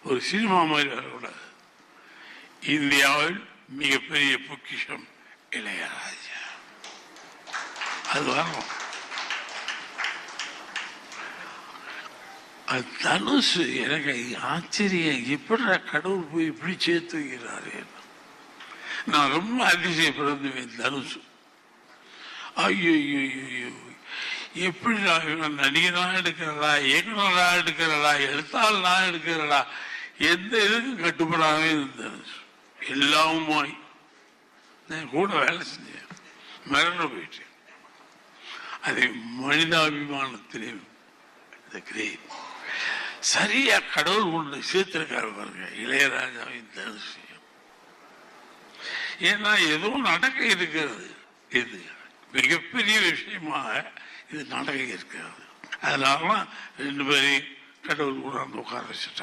ஒரு சினிமா மாதிரி வரக்கூடாது. இந்தியாவில் மிகப்பெரிய பொக்கிஷம் இளையராஜா. அது வரணும். அது தனுசு எனக்கு ஆச்சரியம், எப்படி கடவுள் போய் இப்படி சேர்த்து வைக்கிறாரு. நான் ரொம்ப அதிசயப்படுவேன். தனுசு ஐயோ எப்படி நடிகனா எடுக்கிறதா, இயக்குனரா எடுக்கிறதா, எழுத்தாளனா எடுக்கிறதா, எந்த இதுக்கும் கட்டுப்படாமே தனுசு. எல்லாமுமாய் கூட வேலை செஞ்சேன், மறந்து போயிட்டேன். அதை மனிதாபிமானத்திலே சரியா கடவுள் கொண்டு சேர்த்திருக்காரு பாருங்க இளையராஜாவின் தனுசு. ஏன்னா எதுவும் நடக்க இருக்கிறது, இது மிகப்பெரிய விஷயமாக இது நடக்க இருக்கிறது. அதனால 2 பேரையும் கடவுள் கூட உட்கார வச்சுட்டார்.